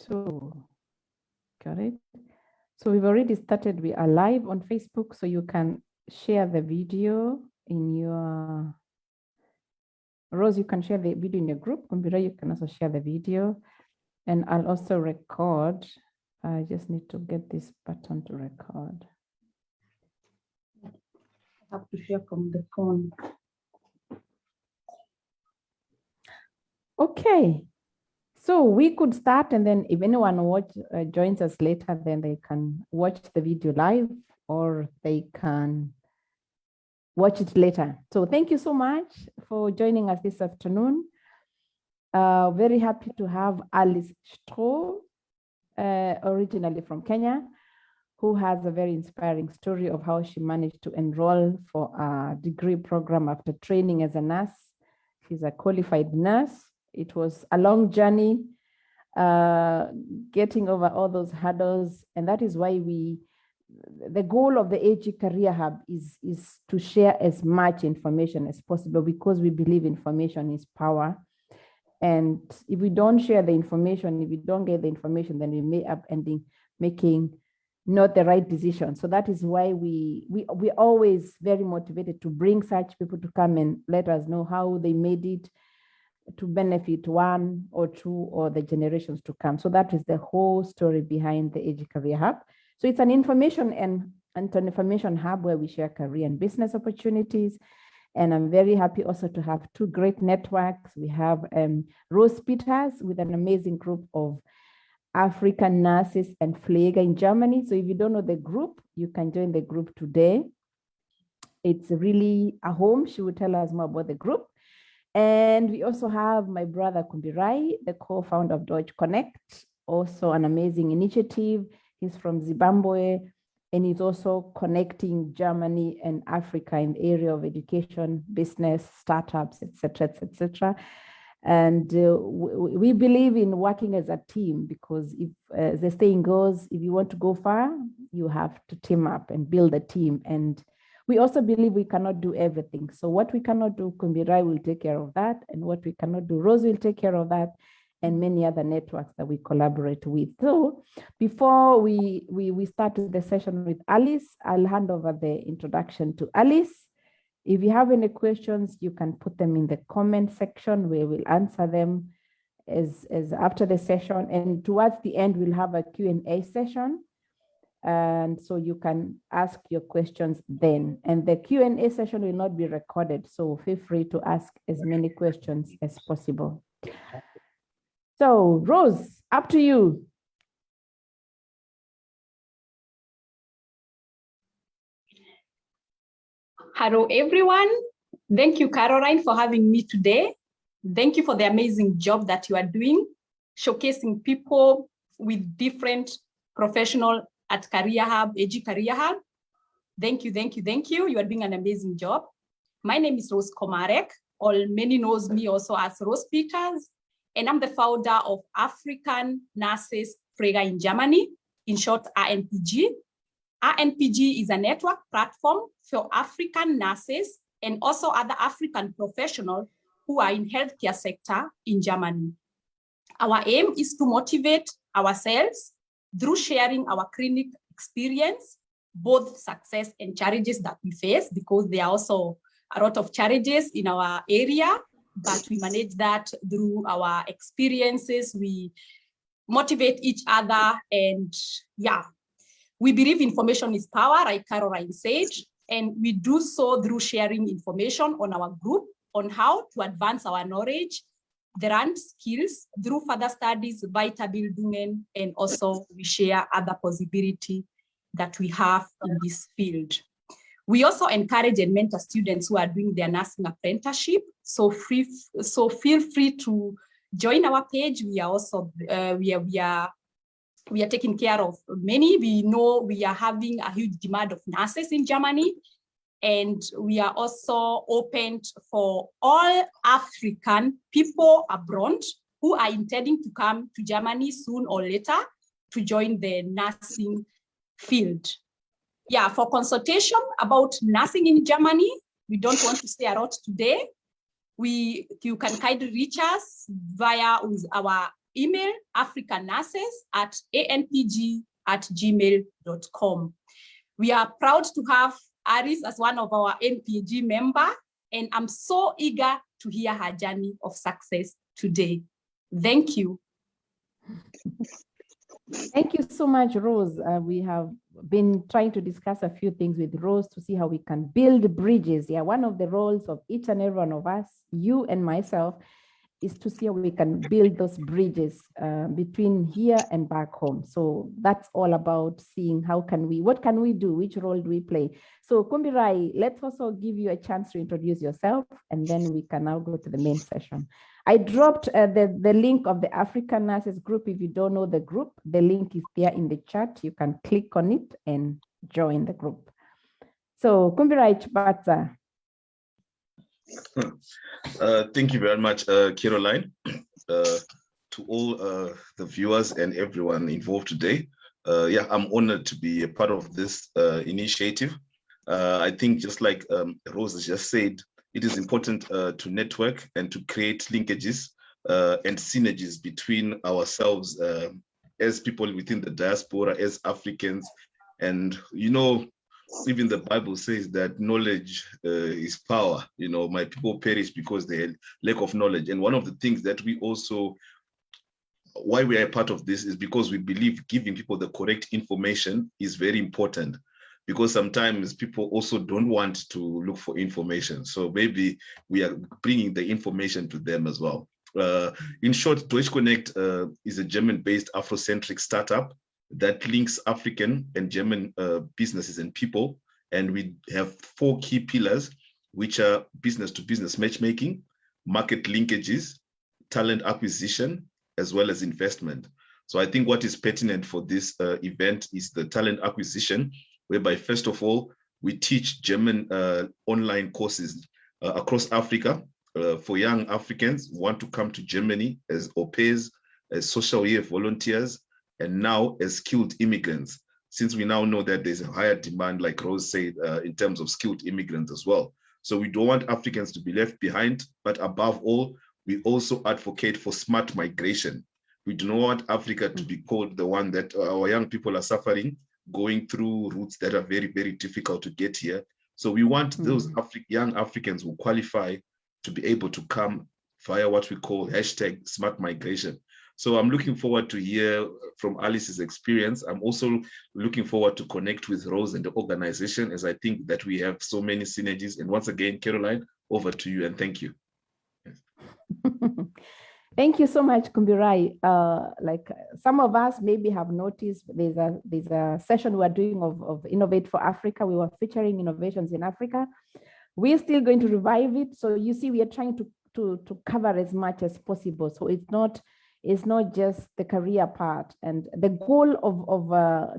So, got it. So we've already started. We are live on Facebook, so you can share the video in your, Rose, you can share the video in your group. Kumbira, you can also share the video. And I'll also record. I just need to get this button to record. I have to share from the phone. Okay. So we could start, and then if anyone joins us later, then they can watch the video live or they can watch it later. So thank you so much for joining us this afternoon. Very happy to have Alice Stroh, originally from Kenya, who has a very inspiring story of how she managed to enroll for a degree program after training as a nurse. She's a qualified nurse. It was a long journey, getting over all those hurdles. And that is why the goal of the AG Career Hub is to share as much information as possible, because we believe information is power. And if we don't share the information, if we don't get the information, then we may up ending making not the right decision. So that is why we're always very motivated to bring such people to come and let us know how they made it to benefit one or two or the generations to come. So that is the whole story behind the AG Career Hub. So it's an information and an information hub where we share career and business opportunities. And I'm very happy also to have two great networks. We have Rose Peters with an amazing group of African nurses and Pfleger in Germany. So if you don't know the group, you can join the group today. It's really a home. She will tell us more about the group. And we also have my brother Kumbirai, the co-founder of Deutsch Connect, also an amazing initiative. He's from Zimbabwe, and he's also connecting Germany and Africa in the area of education, business, startups, etc., etc. And we believe in working as a team, because if, as the saying goes, if you want to go far, you have to team up and build a team. And we also believe we cannot do everything. So what we cannot do, Kumbirai will take care of that. And what we cannot do, Rose will take care of that, and many other networks that we collaborate with. So before we start the session with Alice, I'll hand over the introduction to Alice. If you have any questions, you can put them in the comment section. We will answer them as after the session. And towards the end, we'll have a Q&A session. And so you can ask your questions then. And the Q&A session will not be recorded, so feel free to ask as many questions as possible. So Rose, up to you. Hello, everyone. Thank you, Caroline, for having me today. Thank you for the amazing job that you are doing, showcasing people with different professional at Career Hub, AG Career Hub. Thank you, thank you, thank you. You are doing an amazing job. My name is Rose Komarek, or many knows me also as Rose Peters, and I'm the founder of African Nurses Pfleger in Germany, in short, ANPG. ANPG is a network platform for African nurses and also other African professionals who are in healthcare sector in Germany. Our aim is to motivate ourselves through sharing our clinic experience, both success and challenges that we face, because there are also a lot of challenges in our area, but we manage that through our experiences. We motivate each other, and yeah, we believe information is power, like Caroline said, and we do so through sharing information on our group on how to advance our knowledge, the learned skills through further studies, Weiterbildungen, and also we share other possibility that we have in this field. We also encourage and mentor students who are doing their nursing apprenticeship. So feel free to join our page. We are also we are taking care of many. We know we are having a huge demand of nurses in Germany, and we are also open for all African people abroad who are intending to come to Germany soon or later to join the nursing field. Yeah, for consultation about nursing in Germany, we don't want to say a lot today. You can kindly reach us via our email africanurses@anpg@gmail.com. We are proud to have Alice as one of our NPG member, and I'm so eager to hear her journey of success today. Thank you. Thank you so much, Rose. We have been trying to discuss a few things with Rose to see how we can build bridges. Yeah, one of the roles of each and every one of us, you and myself, is to see how we can build those bridges between here and back home. So that's all about seeing what can we do, which role do we play. So Kumbirai, let's also give you a chance to introduce yourself, and then we can now go to the main session. I dropped the link of the African Nurses group. If you don't know the group, the link is there in the chat. You can click on it and join the group. So Kumbirai Chibatsa. Thank you very much, Caroline. To all the viewers and everyone involved today. Yeah, I'm honored to be a part of this initiative. I think just like Rose has just said, it is important to network and to create linkages and synergies between ourselves as people within the diaspora, as Africans. And, you know, even the Bible says that knowledge is power. You know, my people perish because they lack of knowledge. And one of the things that we also, why we are a part of this is because we believe giving people the correct information is very important, because sometimes people also don't want to look for information. So maybe we are bringing the information to them as well. In short, Deutsche Connect is a German-based Afrocentric startup that links African and German businesses and people. And we have 4 key pillars, which are business-to-business matchmaking, market linkages, talent acquisition, as well as investment. So I think what is pertinent for this event is the talent acquisition, whereby first of all, we teach German online courses across Africa for young Africans who want to come to Germany as au pairs, as social year volunteers, and now as skilled immigrants, since we now know that there's a higher demand, like Rose said, in terms of skilled immigrants as well. So we don't want Africans to be left behind, but above all, we also advocate for smart migration. We do not want Africa to be called the one that our young people are suffering, going through routes that are very, very difficult to get here. So we want those young Africans who qualify to be able to come via what we call #smart migration. So I'm looking forward to hear from Alice's experience. I'm also looking forward to connect with Rose and the organization, as I think that we have so many synergies. And once again, Caroline, over to you, and thank you. Thank you so much, Kumbirai. Like some of us maybe have noticed, there's a session we're doing of Innovate for Africa. We were featuring innovations in Africa. We're still going to revive it. So you see, we are trying to cover as much as possible. So it's not just the career part. And the goal of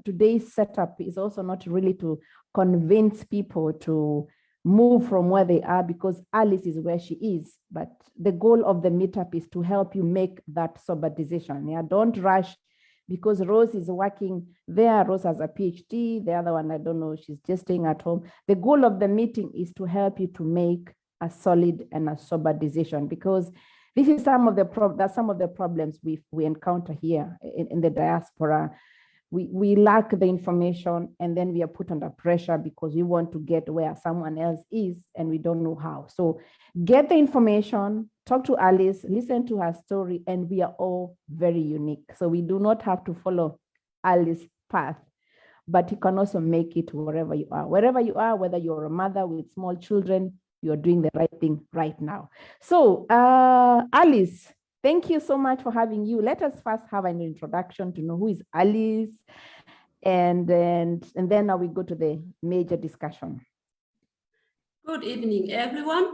today's setup is also not really to convince people to move from where they are, because Alice is where she is. But the goal of the meetup is to help you make that sober decision. Yeah, don't rush, because Rose is working there. Rose has a PhD. The other one, I don't know, she's just staying at home. The goal of the meeting is to help you to make a solid and a sober decision, because this is some of the problems we encounter here in the diaspora. We lack the information, and then we are put under pressure because we want to get where someone else is and we don't know how. So get the information, talk to Alice, listen to her story, and we are all very unique. So we do not have to follow Alice's path, but you can also make it wherever you are. Wherever you are, whether you're a mother with small children, you're doing the right thing right now. So Alice, thank you so much for having you. Let us first have an introduction to know who is Alice, and then now we go to the major discussion. Good evening, everyone.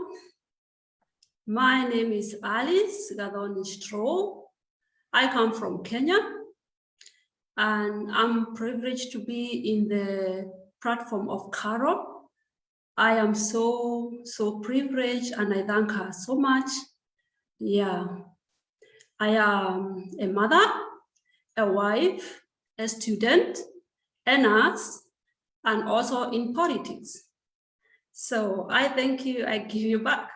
My name is Alice Stroh. I come from Kenya, and I'm privileged to be in the platform of Carol. I am so privileged, and I thank her so much. Yeah. I am a mother, a wife, a student, a nurse, and also in politics. So I thank you, I give you back.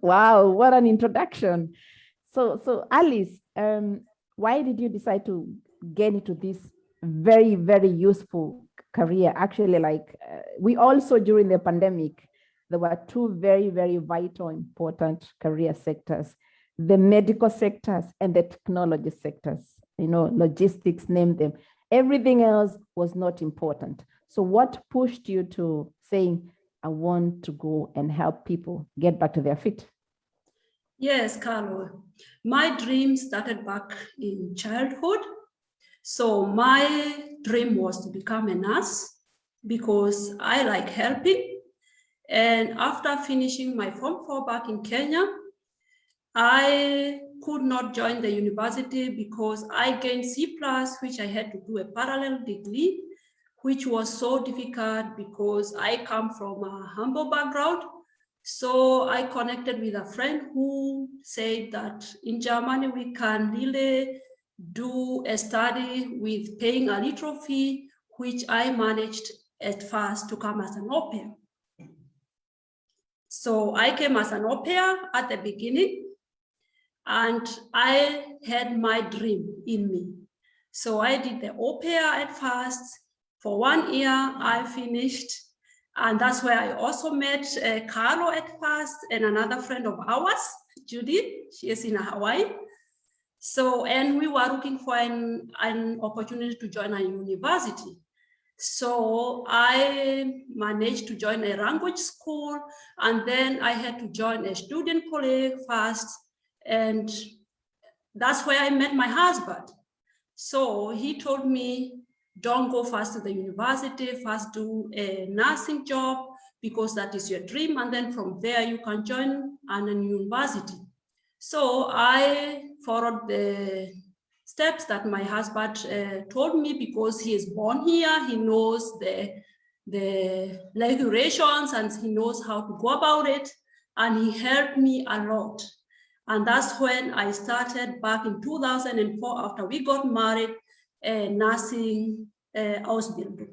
Wow, what an introduction. So Alice, why did you decide to get into this very, very useful career? Actually, like we also during the pandemic, there were two very, very vital, important career sectors, the medical sectors and the technology sectors, you know, logistics, name them. Everything else was not important. So what pushed you to saying, I want to go and help people get back to their feet? Yes, Carlo. My dream started back in childhood. So my dream was to become a nurse because I like helping. And after finishing my Form 4 back in Kenya, I could not join the university because I gained C+, which I had to do a parallel degree, which was so difficult because I come from a humble background. So I connected with a friend who said that in Germany, we can really do a study with paying a little fee, which I managed at first to come as an au pair. So I came as an au pair at the beginning, and I had my dream in me. So I did the au pair at first. For 1 year, I finished. And that's where I also met Carlo at first and another friend of ours, Judy. She is in Hawaii. So, and we were looking for an opportunity to join a university. So I managed to join a language school, and then I had to join a student colleague first. And that's where I met my husband. So he told me, don't go first to the university, first do a nursing job because that is your dream. And then from there you can join an university. So I followed the steps that my husband told me because he is born here. He knows the regulations and he knows how to go about it. And he helped me a lot. And that's when I started back in 2004 after we got married, nursing Ausbildung,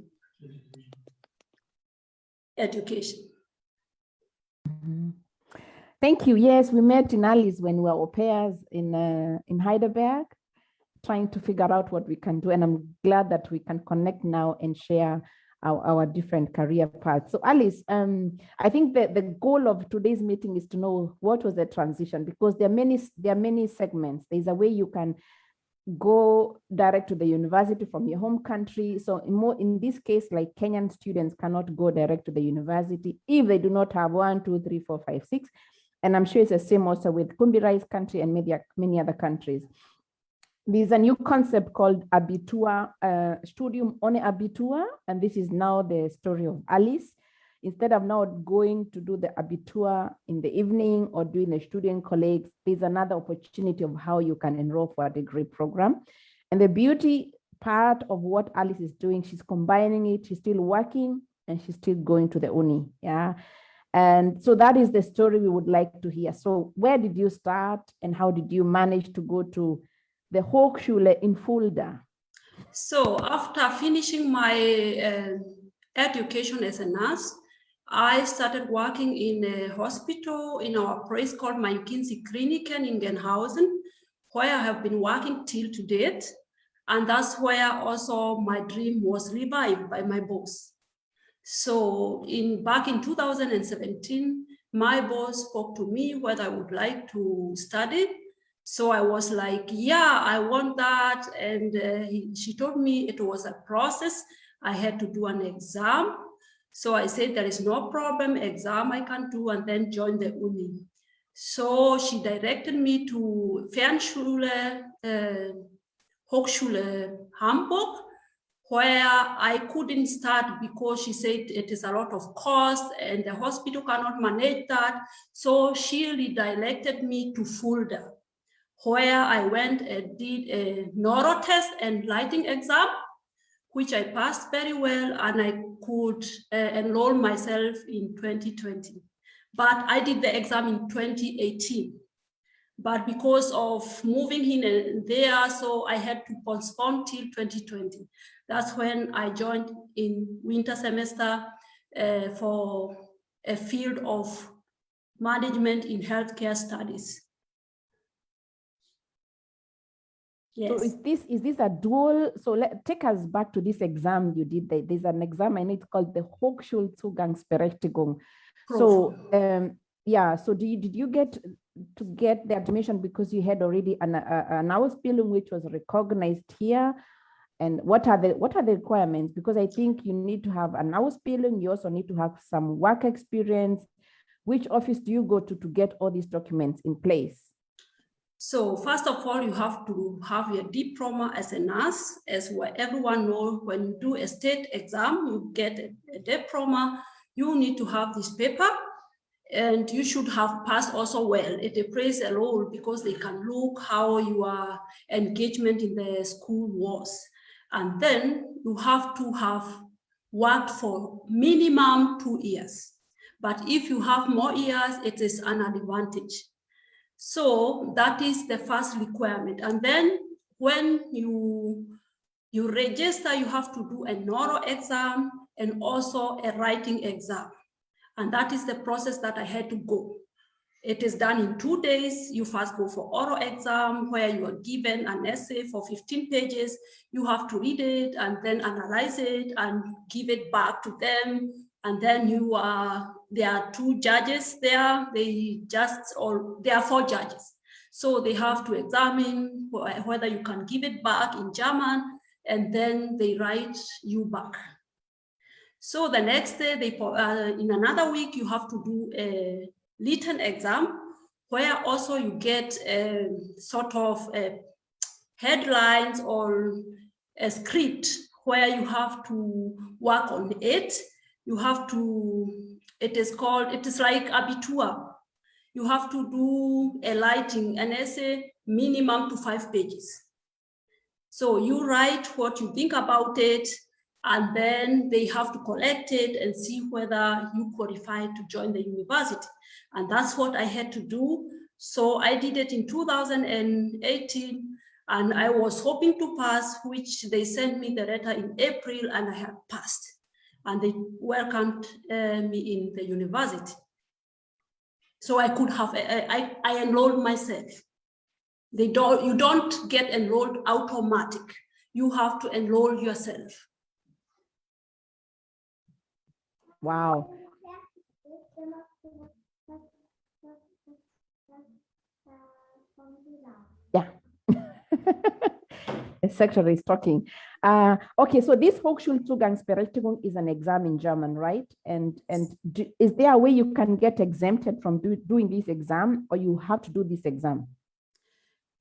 education. Thank you. Yes, we met in Alice when we were au pairs in Heidelberg, trying to figure out what we can do. And I'm glad that we can connect now and share our different career paths. So Alice, I think that the goal of today's meeting is to know what was the transition, because there are many segments. There's a way you can go direct to the university from your home country. So in this case, like Kenyan students cannot go direct to the university if they do not have 1, 2, 3, 4, 5, 6. And I'm sure it's the same also with Kumbirai's country and many other countries. There's a new concept called Abitur, Studium ohne Abitur, and this is now the story of Alice. Instead of now going to do the Abitur in the evening or doing a student colleagues, there's another opportunity of how you can enroll for a degree program. And the beauty part of what Alice is doing, she's combining it, she's still working and she's still going to the uni, yeah. And so that is the story we would like to hear. So where did you start and how did you manage to go to the Hochschule in Fulda? So after finishing my education as a nurse, I started working in a hospital in our place called Main-Kinzig Kliniken in Genhausen, where I have been working till to date. And that's where also my dream was revived by my boss. So back in 2017, my boss spoke to me whether I would like to study. So I was like, yeah, I want that. And she told me it was a process. I had to do an exam. So I said, there is no problem, exam I can do and then join the uni. So she directed me to Fernschule, Hochschule Hamburg, where I couldn't start because she said it is a lot of cost and the hospital cannot manage that. So she redirected me to Fulda, where I went and did a neuro test and lighting exam, which I passed very well, and I could enroll myself in 2020. But I did the exam in 2018. But because of moving in and there, so I had to postpone till 2020. That's when I joined in winter semester for a field of Management in Healthcare Studies. Yes. So is this a dual? So take us back to this exam you did. There's an exam, and it's called the Hochschulzugangsberechtigung. So yeah. So did you get the admission because you had already an Ausbildung which was recognized here? And what are the requirements? Because I think you need to have an Ausbildung. You also need to have some work experience. Which office do you go to get all these documents in place? So first of all, you have to have your diploma as a nurse, as everyone knows. When you do a state exam, you get a diploma. You need to have this paper, and you should have passed also well. It plays a role because they can look how your engagement in the school was. And then you have to have worked for minimum 2 years. But if you have more years, it is an advantage. So that is the first requirement. And then when you register, you have to do an oral exam and also a writing exam. And that is the process that I had to go. It is done in 2 days. You first go for oral exam where you are given an essay for 15 pages. You have to read it and then analyze it and give it back to them. And then there are 2 judges there. There are 4 judges. So they have to examine whether you can give it back in German, and then they write you back. So the next day, in another week, you have to do a written exam where also you get a sort of headlines or a script where you have to work on it. You have to, it is like Abitur. You have to do a writing, an essay, minimum to 5 pages. So you write what you think about it, and then they have to collect it and see whether you qualify to join the university. And that's what I had to do. So I did it in 2018, and I was hoping to pass, which they sent me the letter in April, and I had passed. And they welcomed me in the university. So I could have, I enrolled myself. You don't get enrolled automatic. You have to enroll yourself. Wow. Yeah. The secretary is talking. Okay, so this Hochschulzugangsberechtigung is an exam in German, right? And is there a way you can get exempted from doing this exam, or you have to do this exam?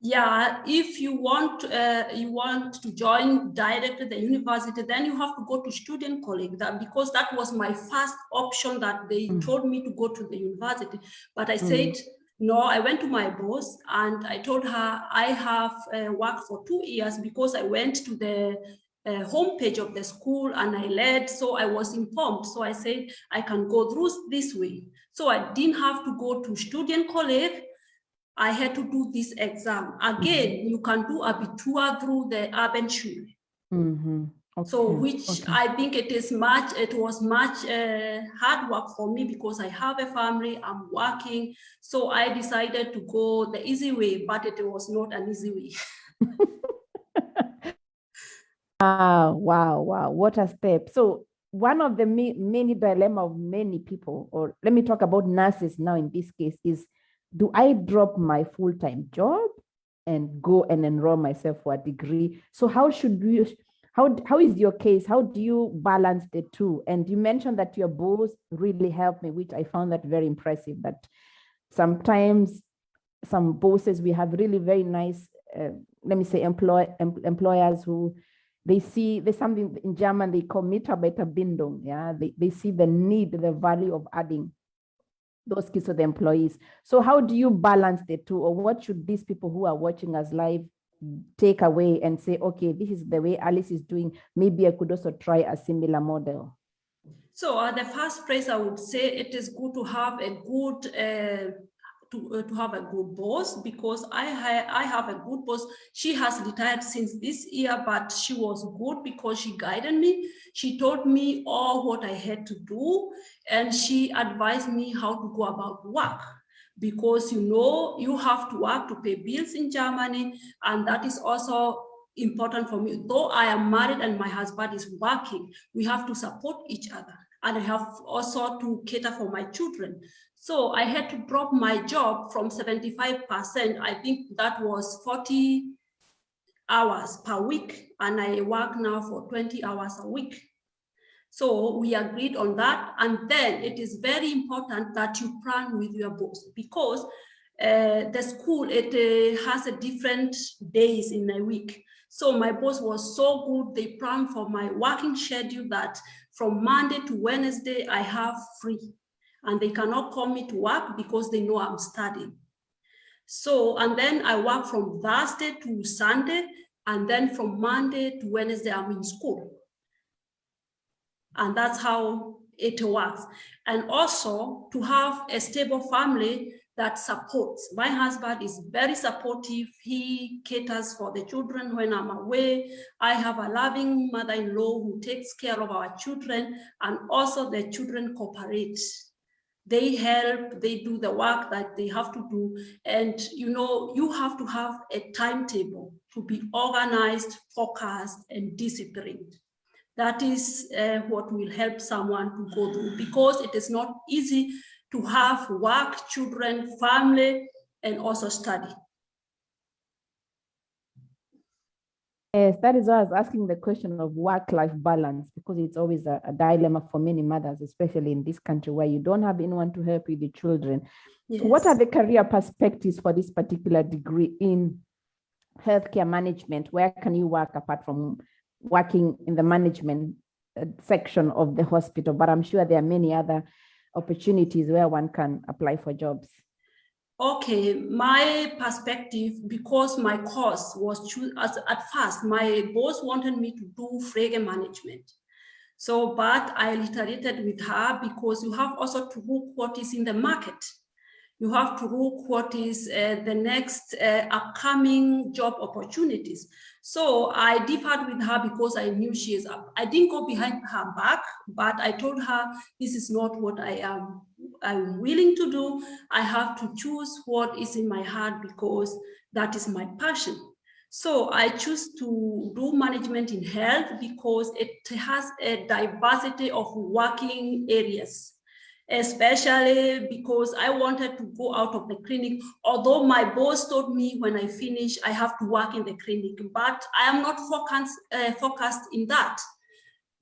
Yeah, if you want to join directly the university, then you have to go to student college. Because that was my first option, that they told me to go to the university. But I said, no, I went to my boss and I told her I have worked for 2 years, because I went to the homepage of the school and I led, so I was informed. So I said, I can go through this way. So I didn't have to go to student college. I had to do this exam. Again, you can do Abitur through the Abendschule. Okay. So which I think it was much hard work for me, because I have a family, I'm working. So I decided to go the easy way, but it was not an easy way. Wow, what a step. So one of the many dilemma of many people, or let me talk about nurses now in this case, is, do I drop my full-time job and go and enroll myself for a degree? So how is your case? How do you balance the two? And you mentioned that your boss really helped me, which I found that very impressive, that sometimes some bosses, we have really very nice, let me say, employers who, they see, there's something in German they call Mitarbeiterbindung. Yeah, they see the need, the value of adding those skills to the employees. So how do you balance the two, or what should these people who are watching us live take away and say, okay, this is the way Alice is doing, maybe I could also try a similar model? So the first place I would say, it is good to have a good to have a good boss, because I have a good boss. She has retired since this year, but she was good because she guided me. She told me all what I had to do, and she advised me how to go about work. because you have to work to pay bills in Germany, and that is also important for me. Though I am married and my husband is working, we have to support each other, and I have also to cater for my children. So I had to drop my job from 75%, I think that was 40 hours per week, and I work now for 20 hours a week. So we agreed on that, and then it is very important that you plan with your boss, because the school, it has a different days in a week. So my boss was so good, they planned for my working schedule that from Monday to Wednesday I have free, and they cannot call me to work because they know I'm studying. So, and then I work from Thursday to Sunday, and then from Monday to Wednesday I'm in school. And that's how it works. And also to have a stable family that supports. My husband is very supportive. He caters for the children when I'm away. I have a loving mother-in-law who takes care of our children, and also the children cooperate. They help, they do the work that they have to do. And you have to have a timetable to be organized, focused, and disciplined. That is what will help someone to go through, because it is not easy to have work, children, family, and also study. Yes, that is why I was asking the question of work-life balance, because it's always a dilemma for many mothers, especially in this country where you don't have anyone to help with the children. Yes. So what are the career perspectives for this particular degree in healthcare management? Where can you work apart from working in the management section of the hospital? But I'm sure there are many other opportunities where one can apply for jobs. Okay, my perspective, because my course was at first, my boss wanted me to do Frege management. So, but I iterated with her, because you have also to look what is in the market. You have to look what is the next upcoming job opportunities. So I differed with her because I knew she is up. I didn't go behind her back, but I told her this is not what I'm willing to do. I have to choose what is in my heart, because that is my passion. So I choose to do management in health because it has a diversity of working areas, especially because I wanted to go out of the clinic. Although my boss told me when I finish, I have to work in the clinic, but I am not focused in that,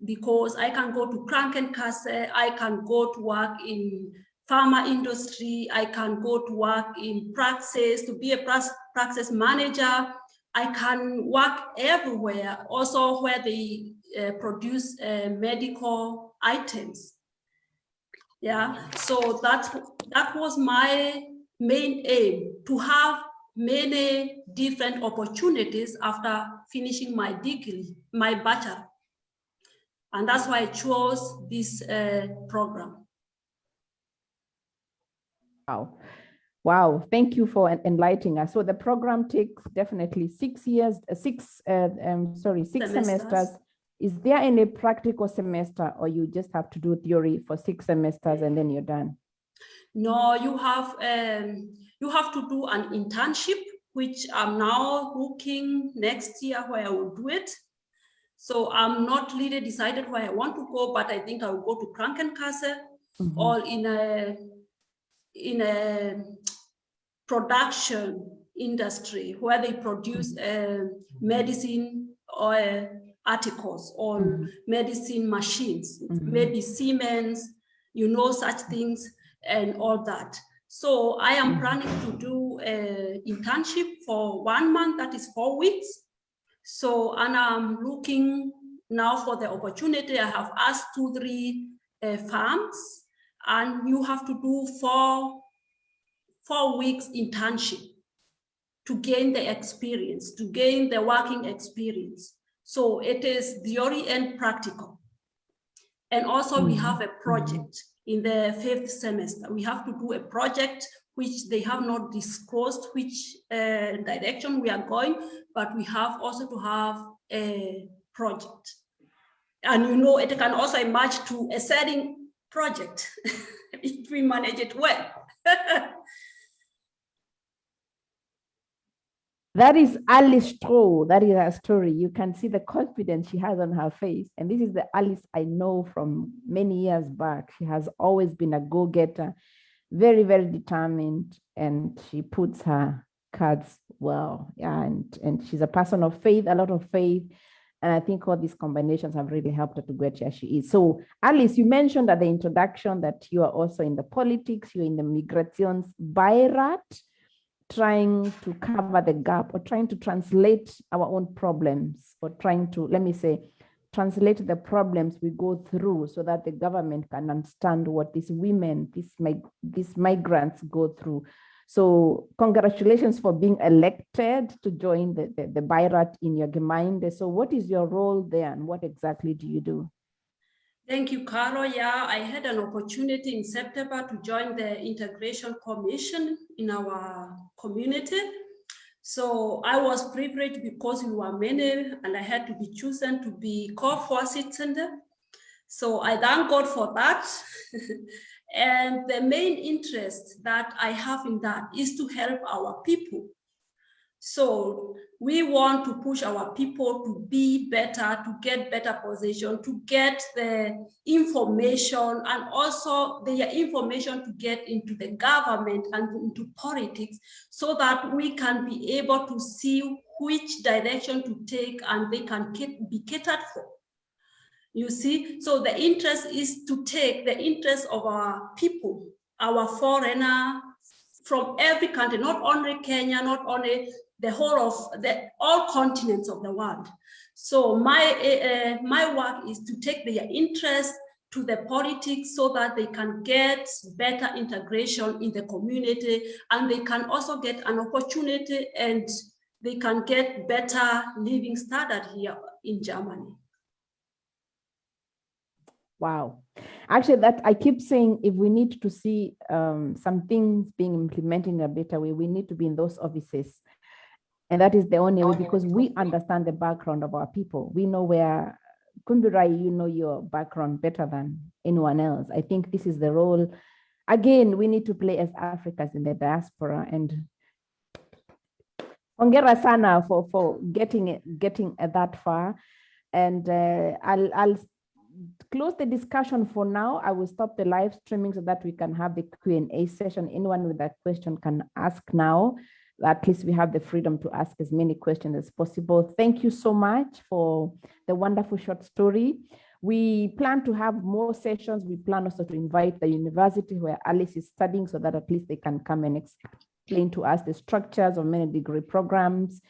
because I can go to Krankenkasse, I can go to work in pharma industry, I can go to work in praxis, to be a praxis manager. I can work everywhere, also where they produce medical items. Yeah, so that was my main aim, to have many different opportunities after finishing my degree, my bachelor. And that's why I chose this program. Wow. Wow, thank you for enlightening us. So the program takes definitely 6 years, six semesters. Is there any practical semester, or you just have to do theory for 6 semesters and then you're done? No, you have to do an internship, which I'm now looking next year where I will do it. So I'm not really decided where I want to go, but I think I will go to Krankenkasse, or in a production industry where they produce medicine or articles or medicine machines, maybe Siemens, such things and all that. So I am planning to do an internship for 1 month, that is 4 weeks. So, and I'm looking now for the opportunity. I have asked 2-3 firms, and you have to do 4 weeks internship to gain the experience, to gain the working experience. So it is theory and practical. And also we have a project in the 5th semester. We have to do a project which they have not disclosed which direction we are going, but we have also to have a project. And it can also emerge to a setting project if we manage it well. That is Alice Stroh. That is her story. You can see the confidence she has on her face. And this is the Alice I know from many years back. She has always been a go-getter, very, very determined, and she puts her cards well. Yeah, and she's a person of faith, a lot of faith. And I think all these combinations have really helped her to get where she is. So, Alice, you mentioned at the introduction that you are also in the politics, you're in the Migrations Beirat, trying to cover the gap or trying to translate our own problems, or trying to, let me say, translate the problems we go through so that the government can understand what these women, these migrants go through. So congratulations for being elected to join the Beirat in your Gemeinde. So what is your role there and what exactly do you do? Thank you, Caro. Yeah, I had an opportunity in September to join the Integration Commission in our community. So I was privileged because we were many and I had to be chosen to be co-Vorsitzende. So I thank God for that. And the main interest that I have in that is to help our people. So we want to push our people to be better, to get better position, to get the information and also their information to get into the government and into politics so that we can be able to see which direction to take and they can be catered for. You see, so the interest is to take the interest of our people, our foreigner from every country, not only Kenya, not only the whole of all continents of the world. So my work is to take their interest to the politics so that they can get better integration in the community and they can also get an opportunity and they can get better living standard here in Germany. Wow. Actually, that I keep saying, if we need to see some things being implemented in a better way, we need to be in those offices. And that is the only way, because we understand the background of our people. We know where, Kumbirai, you know your background better than anyone else. I think this is the role, again, we need to play as Africans in the diaspora. And Ongera sana for getting that far. And I'll close the discussion for now. I will stop the live streaming so that we can have the Q&A session. Anyone with a question can ask now. At least we have the freedom to ask as many questions as possible. Thank you so much for the wonderful short story. We plan to have more sessions. We plan also to invite the university where Alice is studying so that at least they can come and explain to us the structures of many degree programs.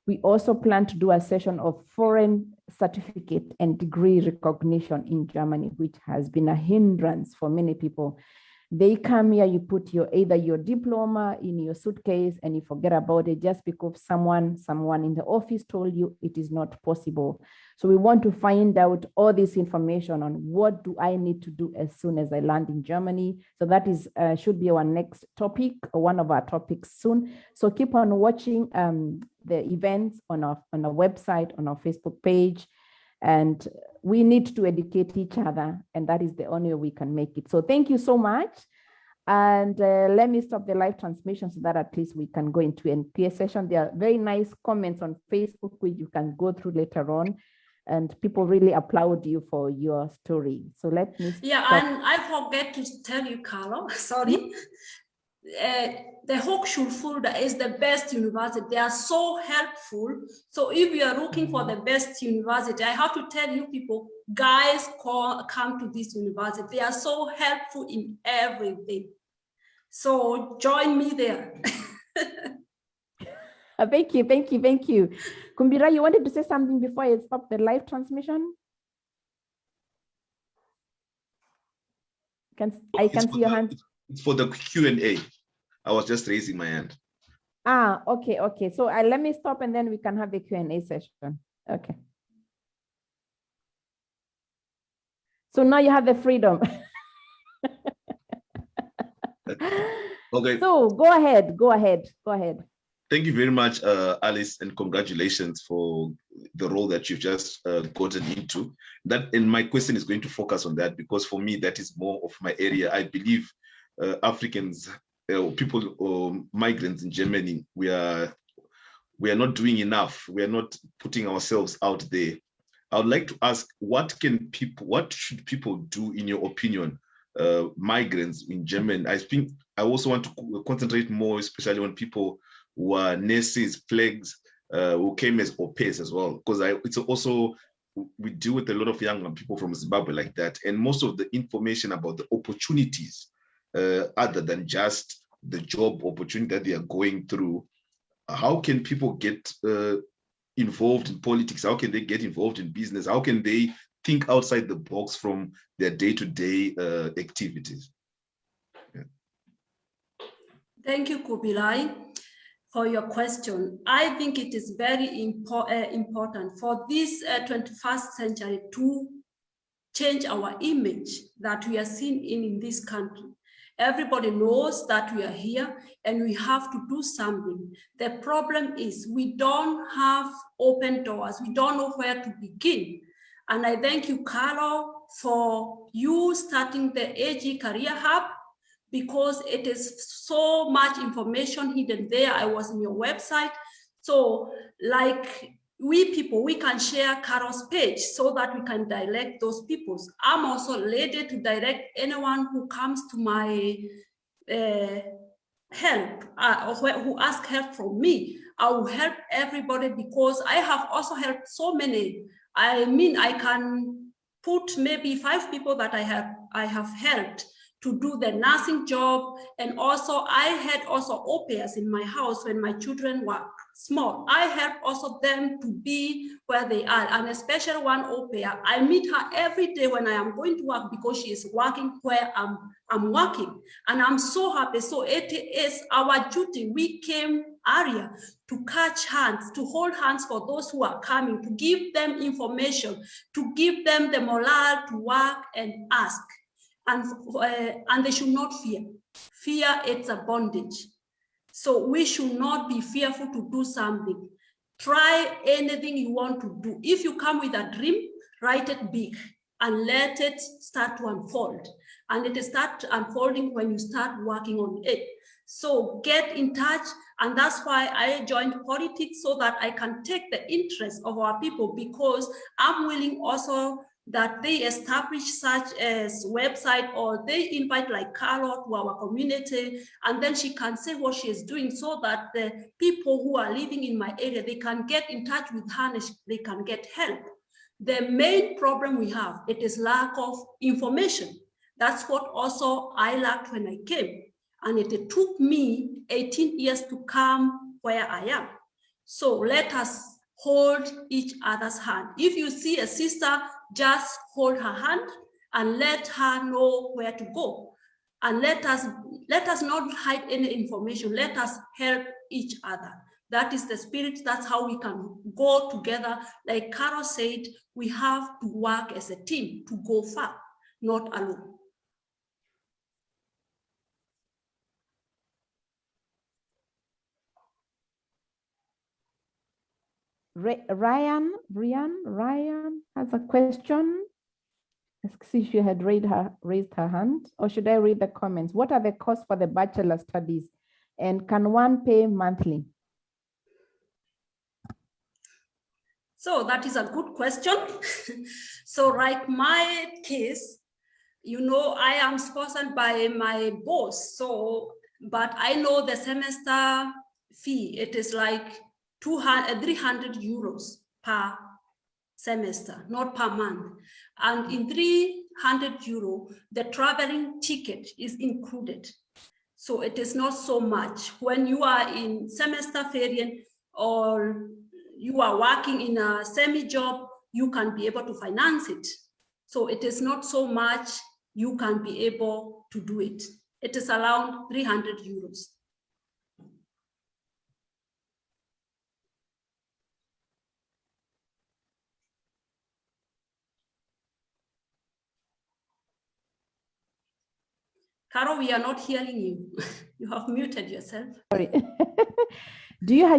We also plan to do a session of foreign certificate and degree recognition in Germany, which has been a hindrance for many people. They come here, you put either your diploma in your suitcase and you forget about it just because someone in the office told you it is not possible. So we want to find out all this information on what do I need to do as soon as I land in Germany. So that is should be our next topic, or one of our topics soon. So keep on watching the events on our website, on our Facebook page. And we need to educate each other, and that is the only way we can make it. So thank you so much. And let me stop the live transmission so that at least we can go into a Q&A session. There are very nice comments on Facebook, which you can go through later on. And people really applaud you for your story. So let me stop. Yeah, and I forget to tell you, Carlo, sorry. The Hochschule Fulda is the best university. They are so helpful. So if you are looking for the best university, I have to tell you people, guys, come to this university. They are so helpful in everything. So join me there. Thank you. Kumbira, you wanted to say something before I stop the live transmission? I can see your hand. It's for the Q&A. I was just raising my hand. Okay. So let me stop and then we can have the Q&A session. Okay. So now you have the freedom. Okay. So go ahead. Thank you very much, Alice, and congratulations for the role that you've just gotten into. And my question is going to focus on that, because for me, that is more of my area. I believe Africans, people, migrants in Germany, we are we are not doing enough. We are not putting ourselves out there. I would like to ask, what should people do, in your opinion, migrants in Germany? I think I also want to concentrate more, especially on people who are nurses, flags, who came as au pairs as well, because it's also, we deal with a lot of young people from Zimbabwe like that, and most of the information about the opportunities, other than just the job opportunity that they are going through, how can people get involved in politics? How can they get involved in business? How can they think outside the box from their day-to-day activities? Yeah. Thank you, Kubilai, for your question. I think it is very important for this 21st century to change our image that we are seen in this country. Everybody knows that we are here and we have to do something. The problem is we don't have open doors. We don't know where to begin. And I thank you, Carlo, for you starting the AG Career Hub, because it is so much information hidden there. I was on your website. So like we people, we can share Carol's page so that we can direct those people. I'm also ready to direct anyone who comes to my help, or who ask help from me. I will help everybody because I have also helped so many. I mean, I can put maybe 5 people that I have helped to do the nursing job. And also I had also au pairs in my house when my children were small. I help also them to be where they are. And especially one au pair, I meet her every day when I am going to work because she is working where I'm working. And I'm so happy. So it is our duty. We came earlier to catch hands, to hold hands for those who are coming, to give them information, to give them the morale to work and ask. And they should not fear. Fear, it's a bondage. So we should not be fearful to do something. Try anything you want to do. If you come with a dream, write it big and let it start to unfold. And it starts unfolding when you start working on it. So get in touch. And that's why I joined politics, so that I can take the interest of our people, because I'm willing also that they establish such as website, or they invite like Carol to our community, and then she can say what she is doing, so that the people who are living in my area, they can get in touch with her and they can get help. The main problem we have, it is lack of information. That's what also I lacked when I came. And it took me 18 years to come where I am. So let us hold each other's hand. If you see a sister, just hold her hand and let her know where to go. And let us not hide any information. Let us help each other. That is the spirit. That's how we can go together. Like Carol said, we have to work as a team to go far, not alone. Ryan has a question. Let's see if she had raised her hand, or should I read the comments? What are the costs for the bachelor studies, and can one pay monthly? So that is a good question. So like my case, you know, I am sponsored by my boss. So, but I know the semester fee, it is like 300 euros per semester, not per month. And in 300 euro, the traveling ticket is included. So it is not so much. When you are in semester variant, or you are working in a semi-job, you can be able to finance it. So it is not so much, you can be able to do it. It is around 300 euros. Carol, we are not hearing you. You have muted yourself. Sorry.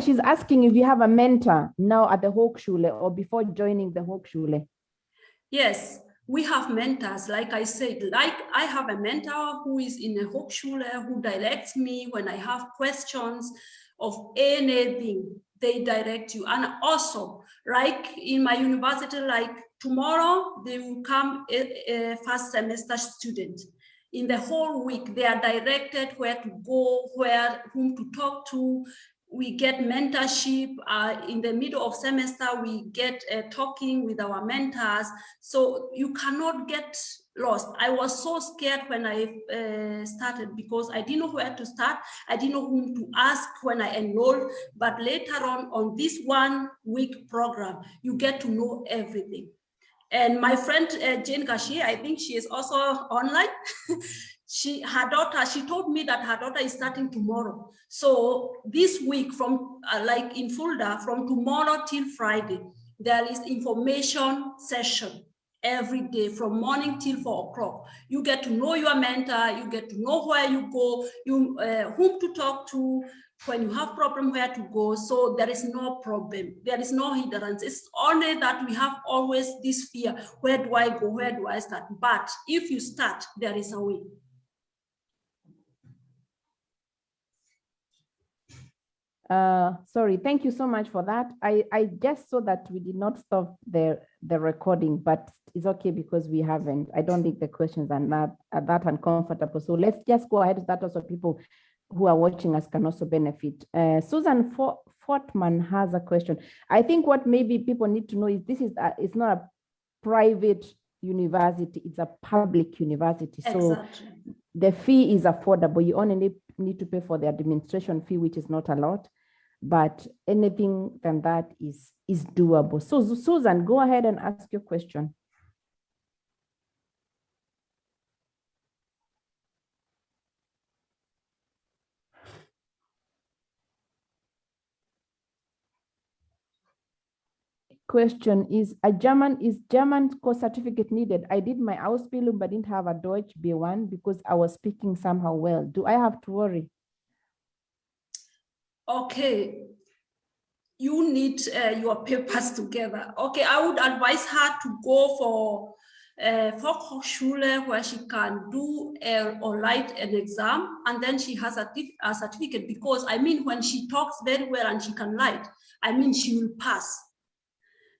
She's asking if you have a mentor now at the Hochschule or before joining the Hochschule. Yes, we have mentors. Like I said, like I have a mentor who is in a Hochschule, who directs me when I have questions of anything. they direct you. And also, like in my university, like tomorrow, they will come a first semester student. In the whole week, they are directed where to go, whom to talk to. We get mentorship. In the middle of semester, we get talking with our mentors. So you cannot get lost. I was so scared when I started because I didn't know where to start. I didn't know whom to ask when I enrolled. But later on this 1 week program, you get to know everything. And my friend Jane Kashi, I think she is also online. She told me that her daughter is starting tomorrow. So this week from like in Fulda, from tomorrow till Friday, there is information session every day from morning till 4 o'clock. You get to know your mentor, you get to know where you go, whom to talk to, when you have problem, where to go. So there is no problem. There is no hindrance. It's only that we have always this fear. Where do I go? Where do I start? But if you start, there is a way. Sorry, thank you so much for that. I just saw that we did not stop the recording, but it's okay because we haven't. I don't think the questions are not that uncomfortable. So let's just go ahead with that also people who are watching us can also benefit. Susan Fortman has a question. I think what maybe people need to know is this is it's not a private university, it's a public university. So Exactly. the fee is affordable. You only need to pay for the administration fee, which is not a lot, but anything than that is doable. So Susan, go ahead and ask your question. Question is German course certificate needed? I did my Ausbildung but didn't have a Deutsch B1 because I was speaking somehow well. Do I have to worry? Okay, you need your papers together. Okay, I would advise her to go for Volkshochschule where she can do or write an exam, and then she has a certificate, because I mean, when she talks very well and she can write, I mean, she will pass.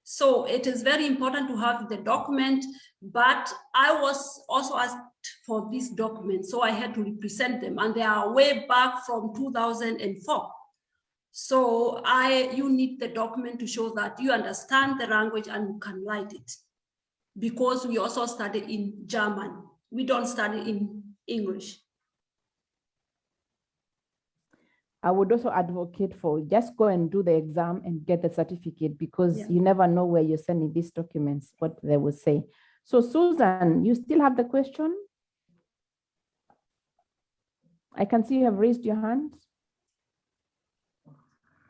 So it is very important to have the document, but I was also asked for this document, so I had to represent them, and they are way back from 2004. So you need the document to show that you understand the language and you can write it, because we also study in German. We don't study in English. I would also advocate for just go and do the exam and get the certificate, because you never know where you're sending these documents, what they will say. So Susan, you still have the question? I can see you have raised your hand.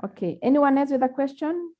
Okay, anyone else with a question?